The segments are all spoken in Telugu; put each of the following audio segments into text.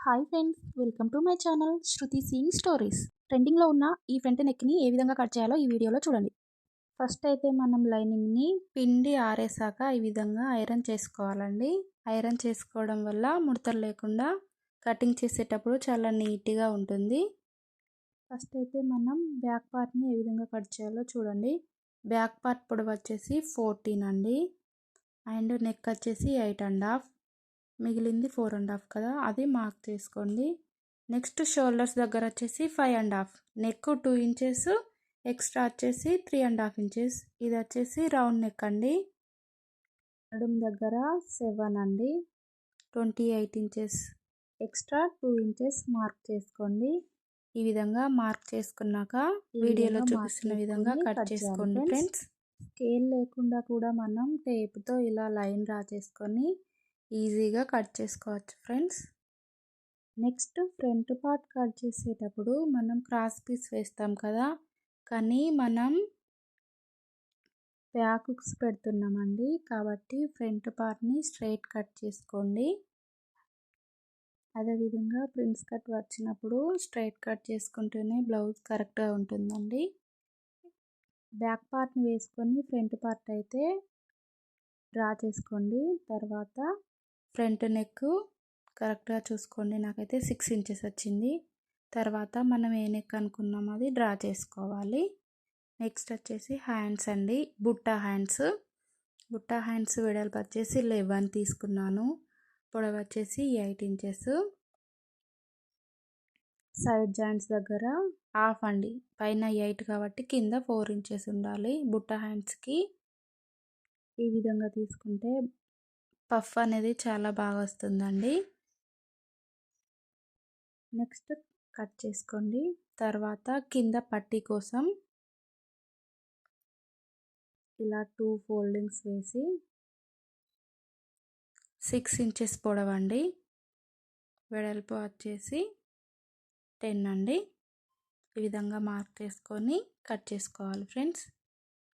Hi friends, welcome to my channel Shruti Singh stories. ట్రెండింగ్లో ఉన్న ఈ ఫ్రంట్ నెక్ని ఏ విధంగా కట్ చేయాలో ఈ వీడియోలో చూడండి. ఫస్ట్ అయితే మనం లైనింగ్ని పిండి ఆరేసాక ఈ విధంగా ఐరన్ చేసుకోవాలండి. ఐరన్ చేసుకోవడం వల్ల ముడతలు లేకుండా కటింగ్ చేసేటప్పుడు చాలా నీట్గా ఉంటుంది. ఫస్ట్ అయితే మనం బ్యాక్ పార్ట్ని ఏ విధంగా కట్ చేయాలో చూడండి. బ్యాక్ పార్ట్ పొడవు వచ్చేసి 14 అండి, అండ్ నెక్ వచ్చేసి 8.5, మిగిలింది 4.5 కదా, అది మార్క్ చేసుకోండి. నెక్స్ట్ షోల్డర్స్ దగ్గర వచ్చేసి 5.5, నెక్ 2 ఇంచెస్ ఎక్స్ట్రా వచ్చేసి 3.5 ఇంచెస్. ఇది వచ్చేసి రౌండ్ నెక్ అండి. నడుము దగ్గర 7 అండి, 28 ఇంచెస్ ఎక్స్ట్రా 2 ఇంచెస్ మార్క్ చేసుకోండి. ఈ విధంగా మార్క్ చేసుకున్నాక వీడియోలో చూపిస్తున్న విధంగా కట్ చేసుకోండి ఫ్రెండ్స్. స్కేల్ లేకుండా కూడా మనం టేప్తో ఇలా లైన్ డ్రా చేసుకొని ఈజీగా కట్ చేసుకోవచ్చు friends. Next front part cut చేసేటప్పుడు మనం క్రాస్ పీస్ వేస్తాం కదా, కానీ మనం బ్యాక్ హుక్స్ పెడుతున్నామండి, కాబట్టి ఫ్రంట్ పార్ట్ని స్ట్రైట్ కట్ చేసుకోండి. అదేవిధంగా ప్రిన్స్ కట్ వచ్చినప్పుడు స్ట్రైట్ కట్ చేసుకుంటేనే బ్లౌజ్ కరెక్ట్గా ఉంటుందండి. బ్యాక్ పార్ట్ని వేసుకొని ఫ్రంట్ పార్ట్ అయితే డ్రా చేసుకోండి. తర్వాత ఫ్రంట్ నెక్ కరెక్ట్గా చూసుకోండి, నాకైతే 6 ఇంచెస్ వచ్చింది. తర్వాత మనం ఏ నెక్ అనుకున్నామో అది డ్రా చేసుకోవాలి. నెక్స్ట్ వచ్చేసి హ్యాండ్స్ అండి, బుట్టా హ్యాండ్స్ వెడల్పు వచ్చేసి 11 తీసుకున్నాను, పొడవు వచ్చేసి 8 ఇంచెస్. సైడ్ జాయింట్స్ దగ్గర హాఫ్ అండి, పైన 8 కాబట్టి కింద 4 ఇంచెస్ ఉండాలి బుట్టా హ్యాండ్స్కి. ఈ విధంగా తీసుకుంటే పఫ్ అనేది చాలా బాగా వస్తుందండి. నెక్స్ట్ కట్ చేసుకోండి. తర్వాత కింద పట్టీ కోసం ఇలా 2 ఫోల్డింగ్స్ వేసి 6 ఇంచెస్ పొడవండి, వెడల్పు వచ్చేసి 10 అండి. ఈ విధంగా మార్క్ చేసుకొని కట్ చేసుకోవాలి ఫ్రెండ్స్.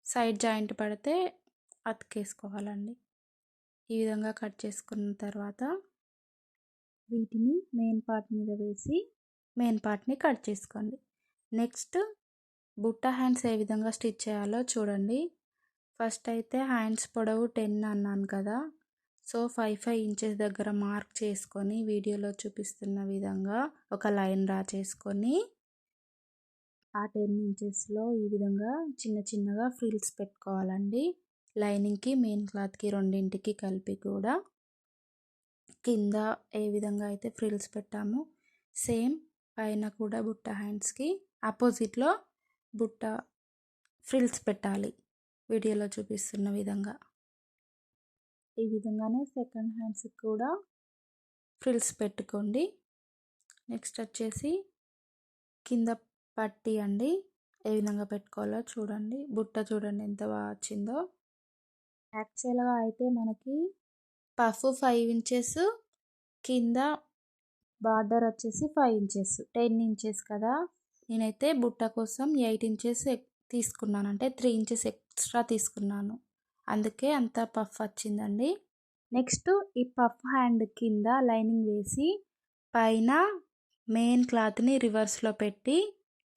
సైడ్ జాయింట్ పడితే అతికేసుకోవాలండి. ఈ విధంగా కట్ చేసుకున్న తర్వాత వీటిని మెయిన్ పార్ట్ మీద వేసి మెయిన్ పార్ట్ని కట్ చేసుకోండి. నెక్స్ట్ బుట్టా హ్యాండ్స్ ఏ విధంగా స్టిచ్ చేయాలో చూడండి. ఫస్ట్ అయితే హ్యాండ్స్ పొడవు 10 అన్నాను కదా, సో 5 ఇంచెస్ దగ్గర మార్క్ చేసుకొని వీడియోలో చూపిస్తున్న విధంగా ఒక లైన్ డ్రా చేసుకొని ఆ 10 ఇంచెస్లో ఈ విధంగా చిన్నగా ఫ్రిల్స్ పెట్టుకోవాలండి. లైనింగ్కి మెయిన్ క్లాత్కి రెండింటికి కలిపి కూడా కింద ఏ విధంగా అయితే ఫ్రిల్స్ పెట్టామో సేమ్ పైన కూడా బుట్ట హ్యాండ్స్కి ఆపోజిట్లో బుట్ట ఫ్రిల్స్ పెట్టాలి, వీడియోలో చూపిస్తున్న విధంగా. ఈ విధంగానే సెకండ్ హ్యాండ్స్కి కూడా ఫ్రిల్స్ పెట్టుకోండి. నెక్స్ట్ వచ్చేసి కింద పట్టీ అండి, ఏ విధంగా పెట్టుకోవాలో చూడండి. బుట్ట చూడండి ఎంత బాగా వచ్చిందో. యాక్చువల్గా అయితే మనకి పఫ్ 5 ఇంచెస్, కింద బార్డర్ వచ్చేసి 5 ఇంచెస్, 10 ఇంచెస్ కదా. నేనైతే బుట్ట కోసం 8 ఇంచెస్ తీసుకున్నాను, అంటే 3 ఇంచెస్ ఎక్స్ట్రా తీసుకున్నాను, అందుకే అంత పఫ్ వచ్చిందండి. నెక్స్ట్ ఈ పఫ్ హ్యాండ్ కింద లైనింగ్ వేసి పైన మెయిన్ క్లాత్ని రివర్స్లో పెట్టి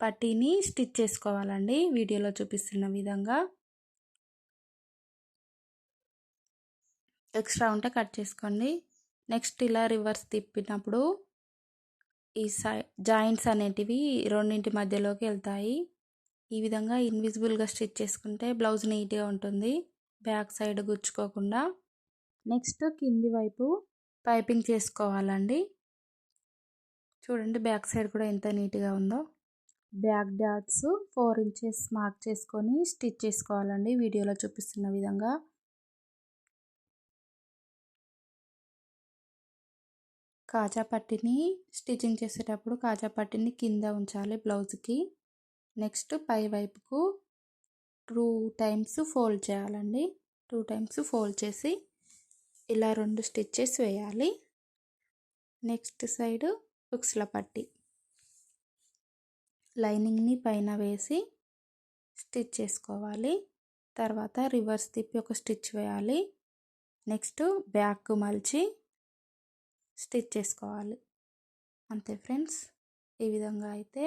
పట్టీని స్టిచ్ చేసుకోవాలండి, వీడియోలో చూపిస్తున్న విధంగా. ఎక్స్ట్రా ఉంటే కట్ చేసుకోండి. నెక్స్ట్ ఇలా రివర్స్ తిప్పినప్పుడు ఈ జాయింట్స్ అనేటివి రెండింటి మధ్యలోకి వెళ్తాయి. ఈ విధంగా ఇన్విజిబుల్గా స్టిచ్ చేసుకుంటే బ్లౌజ్ నీట్గా ఉంటుంది, బ్యాక్ సైడ్ గుచ్చుకోకుండా. నెక్స్ట్ కింది వైపు పైపింగ్ చేసుకోవాలండి. చూడండి బ్యాక్ సైడ్ కూడా ఎంత నీట్గా ఉందో. బ్యాక్ డాట్స్ 4 ఇంచెస్ మార్క్ చేసుకొని స్టిచ్ చేసుకోవాలండి, వీడియోలో చూపిస్తున్న విధంగా. కాజా పట్టీని స్టిచ్చింగ్ చేసేటప్పుడు కాజా పట్టీని కింద ఉంచాలి బ్లౌజ్కి. నెక్స్ట్ పై వైపుకు 2 టైమ్స్ ఫోల్డ్ చేయాలండి. 2 టైమ్స్ ఫోల్డ్ చేసి ఇలా 2 స్టిచ్చెస్ వేయాలి. నెక్స్ట్ సైడ్ హుక్స్ల పట్టీ లైనింగ్ని పైన వేసి స్టిచ్ చేసుకోవాలి. తర్వాత రివర్స్ తిప్పి ఒక స్టిచ్ వేయాలి. నెక్స్ట్ బ్యాక్ మలిచి స్టిచ్ చేసుకోవాలి. అంతే ఫ్రెండ్స్, ఈ విధంగా అయితే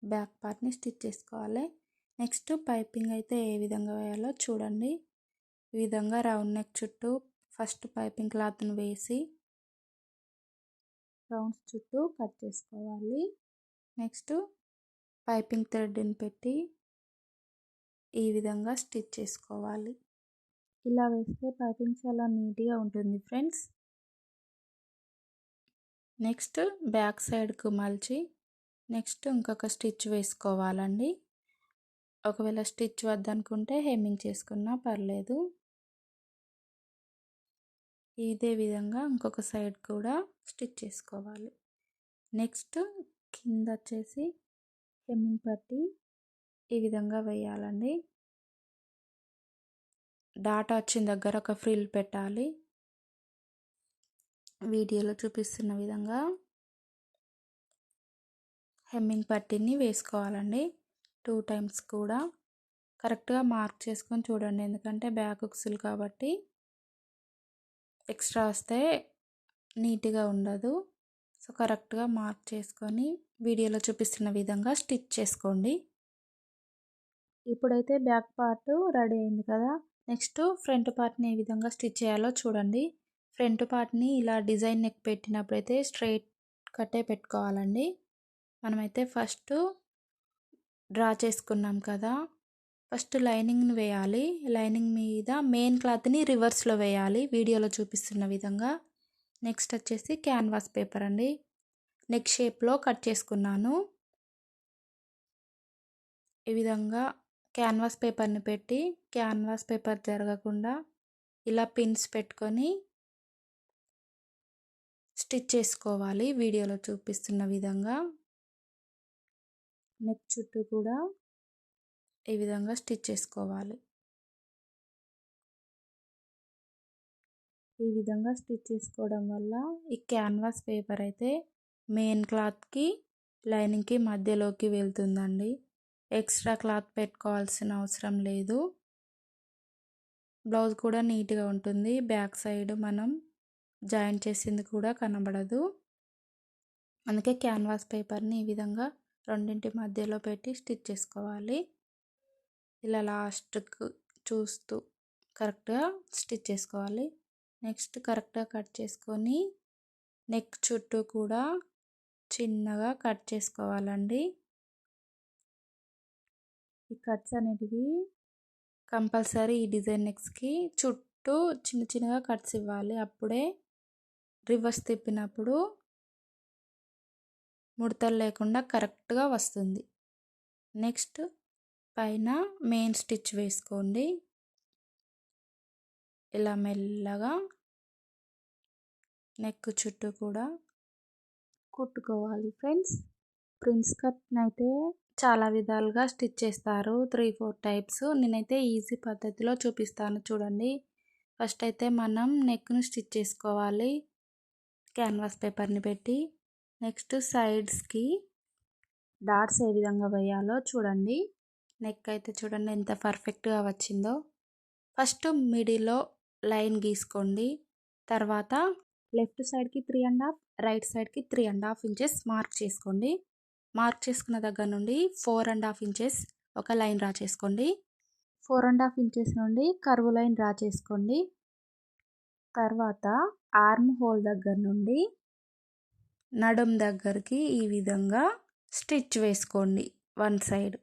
బ్యాక్ పార్ట్ని స్టిచ్ చేసుకోవాలి. నెక్స్ట్ పైపింగ్ అయితే ఏ విధంగా వేయాలో చూడండి. ఈ విధంగా రౌండ్ నెక్ చుట్టూ ఫస్ట్ పైపింగ్ క్లాత్ని వేసి రౌండ్స్ చుట్టూ కట్ చేసుకోవాలి. నెక్స్ట్ పైపింగ్ థ్రెడ్ని పెట్టి ఈ విధంగా స్టిచ్ చేసుకోవాలి. ఇలా వేస్తే పైపింగ్ చాలా నీట్గా ఉంటుంది ఫ్రెండ్స్. నెక్స్ట్ బ్యాక్ సైడ్కు మలిచి నెక్స్ట్ ఇంకొక స్టిచ్ వేసుకోవాలండి. ఒకవేళ స్టిచ్ వద్దనుకుంటే హెమ్మింగ్ చేసుకున్నా పర్లేదు. ఇదే విధంగా ఇంకొక సైడ్ కూడా స్టిచ్ చేసుకోవాలి. నెక్స్ట్ కింద వచ్చేసి హెమ్మింగ్ పట్టి ఈ విధంగా వేయాలండి. డాట్ వచ్చిన దగ్గర ఒక ఫ్రిల్ పెట్టాలి. వీడియోలో చూపిస్తున్న విధంగా హెమ్మింగ్ పట్టీని వేసుకోవాలండి. 2 టైమ్స్ కూడా కరెక్ట్గా మార్క్ చేసుకొని చూడండి, ఎందుకంటే బ్యాక్ ఉక్సులు కాబట్టి ఎక్స్ట్రా వస్తే నీట్గా ఉండదు. సో కరెక్ట్గా మార్క్ చేసుకొని వీడియోలో చూపిస్తున్న విధంగా స్టిచ్ చేసుకోండి. ఇప్పుడైతే బ్యాక్ పార్ట్ రెడీ అయింది కదా. నెక్స్ట్ ఫ్రంట్ పార్ట్ని ఏ విధంగా స్టిచ్ చేయాలో చూడండి. ఫ్రంట్ పార్ట్ని ఇలా డిజైన్ నెక్ పెట్టినప్పుడైతే స్ట్రైట్ కట్టే పెట్టుకోవాలండి. మనమైతే ఫస్ట్ డ్రా చేసుకున్నాం కదా, ఫస్ట్ లైనింగ్ని వేయాలి. లైనింగ్ మీద మెయిన్ క్లాత్ని రివర్స్లో వేయాలి వీడియోలో చూపిస్తున్న విధంగా. నెక్స్ట్ వచ్చేసి క్యాన్వాస్ పేపర్ అండి, నెక్ షేప్లో కట్ చేసుకున్నాను. ఈ విధంగా క్యాన్వాస్ పేపర్ని పెట్టి క్యాన్వాస్ పేపర్ జరగకుండా ఇలా పిన్స్ పెట్టుకొని స్టిచ్ చేసుకోవాలి వీడియోలో చూపిస్తున్న విధంగా. నెక్ చుట్టూ కూడా ఈ విధంగా స్టిచ్ చేసుకోవాలి. ఈ విధంగా స్టిచ్ చేసుకోవడం వల్ల ఈ క్యాన్వాస్ పేపర్ అయితే మెయిన్ క్లాత్కి లైనింగ్కి మధ్యలోకి వెళ్తుందండి. ఎక్స్ట్రా క్లాత్ పెట్టుకోవాల్సిన అవసరం లేదు. బ్లౌజ్ కూడా నీట్గా ఉంటుంది. బ్యాక్ సైడ్ మనం జాయింట్ చేసింది కూడా కనబడదు. అందుకే క్యాన్వాస్ పేపర్ని ఈ విధంగా రెండింటి మధ్యలో పెట్టి స్టిచ్ చేసుకోవాలి. ఇలా లాస్ట్కు చూస్తూ కరెక్ట్గా స్టిచ్ చేసుకోవాలి. నెక్స్ట్ కరెక్ట్గా కట్ చేసుకొని నెక్ చుట్టూ కూడా చిన్నగా కట్ చేసుకోవాలండి. ఈ కట్స్ అనేటివి కంపల్సరీ ఈ డిజైన్ నెక్స్కి చుట్టూ చిన్న చిన్నగా కట్స్ ఇవ్వాలి. అప్పుడే రివర్స్ తిప్పినప్పుడు ముడతలు లేకుండా కరెక్ట్గా వస్తుంది. నెక్స్ట్ పైన మెయిన్ స్టిచ్ వేసుకోండి. ఇలా మెల్లగా నెక్ చుట్టూ కూడా కుట్టుకోవాలి ఫ్రెండ్స్. ప్రిన్స్ కట్ని అయితే చాలా విధాలుగా స్టిచ్ చేస్తారు, 3-4 టైప్స్. నేనైతే ఈజీ పద్ధతిలో చూపిస్తాను చూడండి. ఫస్ట్ అయితే మనం నెక్ను స్టిచ్ చేసుకోవాలి క్యాన్వాస్ పేపర్ని పెట్టి. నెక్స్ట్ సైడ్స్కి డాట్స్ ఏ విధంగా వేయాలో చూడండి. నెక్ అయితే చూడండి ఎంత పర్ఫెక్ట్గా వచ్చిందో. ఫస్ట్ మిడిల్లో లైన్ గీసుకోండి. తర్వాత లెఫ్ట్ సైడ్కి 3.5, రైట్ సైడ్కి 3.5 ఇంచెస్ మార్క్ చేసుకోండి. మార్క్ చేసుకున్న దగ్గర నుండి 4.5 ఇంచెస్ ఒక లైన్ డ్రా చేసుకోండి. 4.5 ఇంచెస్ నుండి కర్వ్ లైన్ డ్రా చేసుకోండి. తర్వాత ఆర్మ్ హోల్ దగ్గర నుండి నడుం దగ్గరికి ఈ విధంగా స్టిచ్ వేసుకోండి వన్ సైడ్.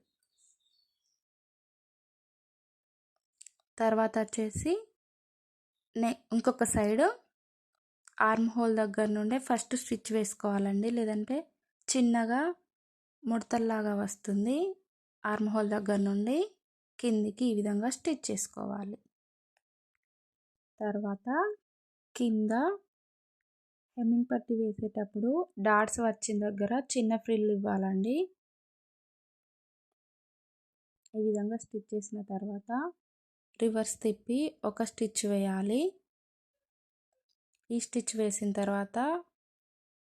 తర్వాత వచ్చేసి ఇంకొక సైడ్ ఆర్మ్ హోల్ దగ్గర నుండే ఫస్ట్ స్టిచ్ వేసుకోవాలండి, లేదంటే చిన్నగా ముడతల్లాగా వస్తుంది. ఆర్మ్ హోల్ దగ్గర నుండి కిందికి ఈ విధంగా స్టిచ్ చేసుకోవాలి. తర్వాత కింద హెమ్మింగ్ పట్టి వేసేటప్పుడు డాట్స్ వచ్చిన దగ్గర చిన్న ఫ్రిల్ ఇవ్వాలండి. ఈ విధంగా స్టిచ్ చేసిన తర్వాత రివర్స్ తిప్పి ఒక స్టిచ్ వేయాలి. ఈ స్టిచ్ వేసిన తర్వాత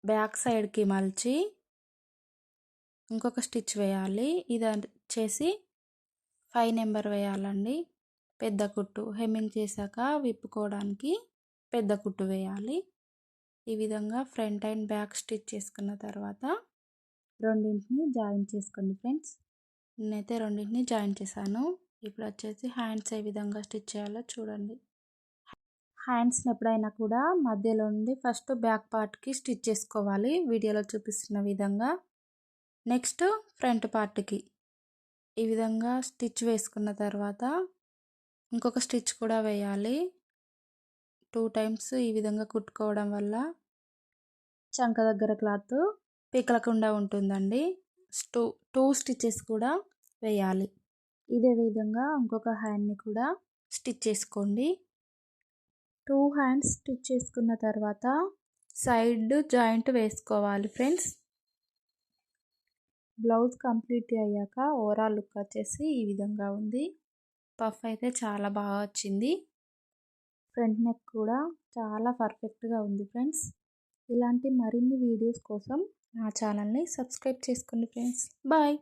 బ్యాక్ సైడ్కి మలిచి ఇంకొక స్టిచ్ వేయాలి. ఇది వచ్చేసి 5 నెంబర్ వేయాలండి. పెద్ద కుట్టు హెమ్మింగ్ చేశాక విప్పుకోవడానికి పెద్ద కుట్టు వేయాలి. ఈ విధంగా ఫ్రంట్ అండ్ బ్యాక్ స్టిచ్ చేసుకున్న తర్వాత రెండింటిని జాయిన్ చేసుకోండి ఫ్రెండ్స్. నేనైతే రెండింటిని జాయిన్ చేశాను. ఇప్పుడు వచ్చేసి హ్యాండ్స్ ఏ విధంగా స్టిచ్ చేయాలో చూడండి. హ్యాండ్స్ని ఎప్పుడైనా కూడా మధ్యలో నుండి ఫస్ట్ బ్యాక్ పార్ట్కి స్టిచ్ చేసుకోవాలి వీడియోలో చూపిస్తున్న విధంగా. నెక్స్ట్ ఫ్రంట్ పార్ట్కి ఈ విధంగా స్టిచ్ వేసుకున్న తర్వాత ఇంకొక స్టిచ్ కూడా వేయాలి. 2 టైమ్స్ ఈ విధంగా కుట్టుకోవడం వల్ల చంక దగ్గర క్లాత్ పీకలకుండా ఉంటుందండి. 2 స్టిచెస్ కూడా వేయాలి. ఇదే విధంగా ఇంకొక హ్యాండ్ని కూడా స్టిచ్ చేసుకోండి. 2 హ్యాండ్స్ స్టిచ్ చేసుకున్న తర్వాత సైడ్ జాయింట్ వేసుకోవాలి ఫ్రెండ్స్. బ్లౌజ్ కంప్లీట్ అయ్యాక ఓవరాల్ లుక్ వచ్చేసి ఈ విధంగా ఉంది. పఫ్ అయితే చాలా బాగా వచ్చింది. ఫ్రంట్ నెక్ కూడా చాలా పర్ఫెక్ట్గా ఉంది ఫ్రెండ్స్. ఇలాంటి మరిన్ని వీడియోస్ కోసం నా ఛానల్ని సబ్స్క్రైబ్ చేసుకోండి ఫ్రెండ్స్. బాయ్.